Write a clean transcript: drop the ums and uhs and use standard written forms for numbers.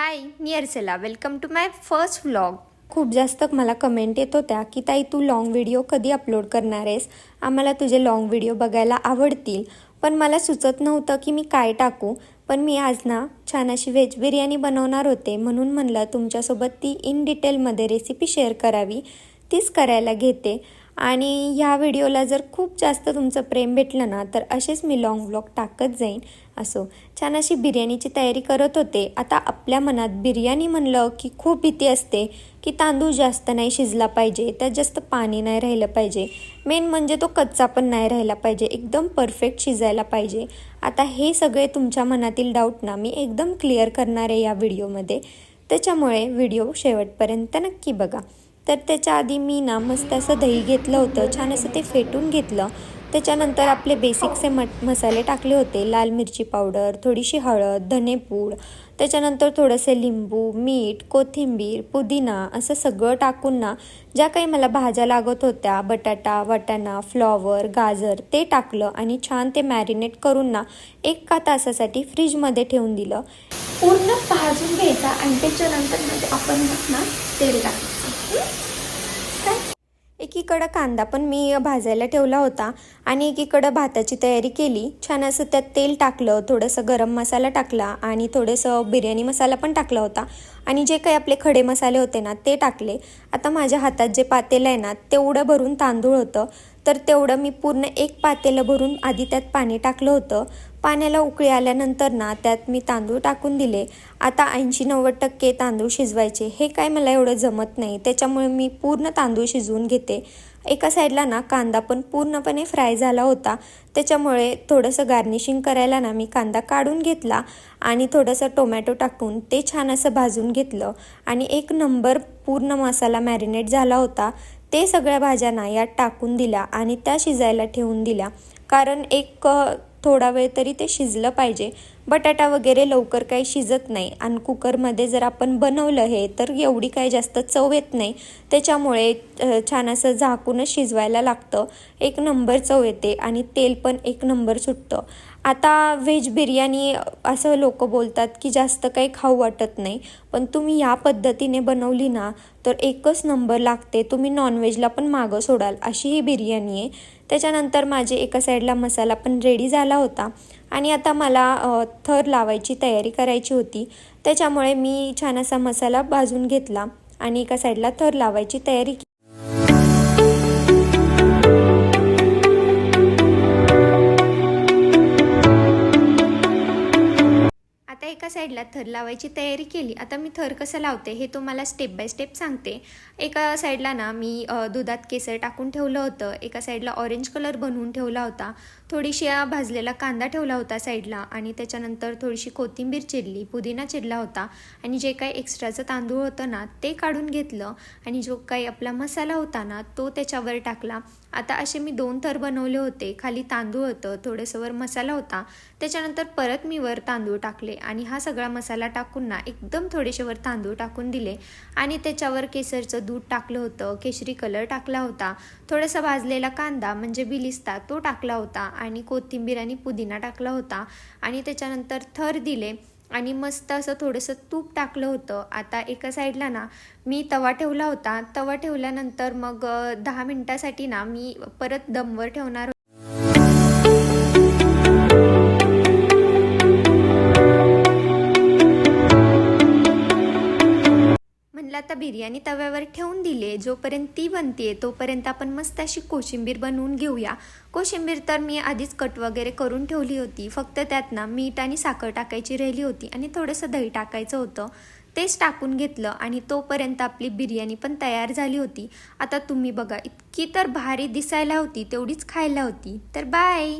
हाय, मी Archala. Welcome to my first vlog. खूप जास्त मला कमेंट येत होत्या की ताई तू लॉंग व्हिडिओ कधी अपलोड करणार आहेस, आम्हाला तुझे लॉंग व्हिडिओ बघायला आवडतील. पण मला सुचत नव्हतं की मी काय टाकू. पण मी आज ना छान अशी व्हेज बिर्याणी बनवणार होते, म्हणून म्हणलं तुमच्यासोबत ती इन डिटेलमध्ये रेसिपी शेअर करावी. तीच करायला घेते. आणि ह्या व्हिडिओला जर खूप जास्त तुमचं प्रेम भेटलं ना तर असेच मी लॉंग व्लॉग टाकत जाईन. असो, छान अशी बिर्याणीची तयारी करत होते. आता आपल्या मनात बिर्याणी म्हणलं की खूप भीती असते की तांदूळ जास्त नाही शिजला पाहिजे, त्यात जास्त पाणी नाही राहिलं पाहिजे, मेन म्हणजे तो कच्चा पण नाही राहिला पाहिजे, एकदम परफेक्ट शिजायला पाहिजे. आता हे सगळे तुमच्या मनातील डाऊट ना मी एकदम क्लिअर करणार आहे या व्हिडिओमध्ये. त्याच्यामुळे व्हिडिओ शेवटपर्यंत नक्की बघा. तर त्याच्या आधी मी ना मस्त असं दही घेतलं होतं, छान असं ते फेटून घेतलं. त्याच्यानंतर आपले बेसिकचे मसाले टाकले होते. लाल मिरची पावडर, थोडीशी हळद, धनेपूड, त्याच्यानंतर थोडंसं लिंबू, मीठ, कोथिंबीर, पुदिना असं सगळं टाकून ना ज्या काही मला भाज्या लागत होत्या, बटाटा, वाटाणा, फ्लॉवर, गाजर, ते टाकलं आणि छान ते मॅरिनेट करून ना 1 तासासाठी फ्रीजमध्ये ठेवून दिलं. पूर्ण भाजून घ्यायचा आणि त्याच्यानंतर मध्ये आपण ना तेल टाकायचं. एकीकडं कांदा पण मी भाजायला ठेवला होता आणि एकीकडं भाताची तयारी केली. छान असं त्यात तेल टाकलं, थोडंसं गरम मसाला टाकला आणि थोडंसं बिर्याणी मसाला पण टाकला होता आणि जे काही आपले खडे मसाले होते ना ते टाकले. आता माझ्या हातात जे पातेलं आहे ना तेवढं भरून तांदूळ होतं, तर तेवढं मी पूर्ण 1 पातेलं भरून आधी त्यात पाणी टाकलं होतं. पाण्याला उकळी आल्यानंतर ना त्यात मी तांदूळ टाकून दिले. आता 80-90% तांदूळ शिजवायचे, हे काय मला एवढं जमत नाही, त्याच्यामुळे मी पूर्ण तांदूळ शिजवून घेते. एका साईडला ना कांदा पण पूर्णपणे फ्राय झाला होता, त्याच्यामुळे थोडंसं गार्निशिंग करायला ना मी कांदा काढून घेतला आणि थोडंसं टोमॅटो टाकून ते छान असं भाजून घेतलं. आणि 1 नंबर पूर्ण मसाला मॅरिनेट झाला होता. ते सगळ्या भाज्या ना यात टाकून दिल्या आणि त्या शिजायला ठेवून दिल्या, कारण थोडा वेळ तरी ते शिजलं पाहिजे. बटाटा वगैरे लवकर काही शिजत नाही आणि कुकरमध्ये जर आपण बनवलं हे तर एवढी काही जास्त चव येत नाही. त्याच्यामुळे छान असं झाकूनच शिजवायला लागतं. 1 नंबर चव येते आणि तेल पण 1 नंबर सुटतं. आता व्हेज बिर्याणी असं लोक बोलतात की जास्त काही खाऊ वाटत नाही, पण तुम्ही या पद्धतीने बनवली ना तर 1च नंबर लागते. तुम्ही नॉनव्हेजला पण मागं सोडाल अशी ही बिर्याणी आहे. त्याच्यानंतर माझे एका साईडला मसाला पण रेडी झाला होता आणि आता मला थर लावायची तयारी करायची होती. त्याच्यामुळे मी छान असा मसाला भाजून घेतला आणि एका साईडला थर लावायची तयारी केली. आता एका साईडला थर लावायची तयारी केली. आता मी थर कसं लावते हे तुम्हाला स्टेप बाय स्टेप सांगते. एका साईडला ना मी दुधात केसर टाकून ठेवलं होतं, एका साईडला ऑरेंज कलर बनवून ठेवला होता, थोडीशी भाजलेला कांदा ठेवला होता साईडला आणि त्याच्यानंतर थोडीशी कोथिंबीर चिरली, पुदिना चिरला होता आणि जे काही एक्स्ट्राचं तांदूळ होतं ना ते काढून घेतलं आणि जो काही आपला मसाला होता ना तो त्याच्यावर टाकला. आता असे मी 2 थर बनवले होते. खाली तांदूळ होतं, थोडंसं वर मसाला होता, त्याच्यानंतर परत मी वर तांदूळ टाकले आणि हा सगळा मसाला टाकून ना एकदम थोडेसे वर तांदूळ टाकून दिले आणि त्याच्यावर केसरचं दूध टाकलं होतं, केशरी कलर टाकला होता, थोडासा भाजलेला कांदा म्हणजे बिलिस्ता तो टाकला होता आणि कोथिंबीर आणि पुदिना टाकला होता आणि त्याच्यानंतर थर दिले आणि मस्त असं थोडंसं तूप टाकलं होतं. आता एका साईडला ना मी तवा ठेवला होता. तवा ठेवल्यानंतर मग 10 मिनिटासाठी ना मी परत दमवर ठेवणार. म्हणलं आता बिर्याणी तव्यावर ठेवून दिले, जोपर्यंत ती बनते तोपर्यंत आपण मस्त अशी कोशिंबीर बनवून घेऊया. कोशिंबीर तर मी आधीच कट वगैरे करून ठेवली होती, फक्त त्यात ना मीठ आणि साखर टाकायची राहिली होती आणि थोडंसं दही टाकायचं होतं, तेच टाकून घेतलं आणि तोपर्यंत आपली बिर्याणी पण तयार झाली होती. आता तुम्ही बघा, इतकी तर भारी दिसायला होती तेवढीच खायला होती. तर बाय.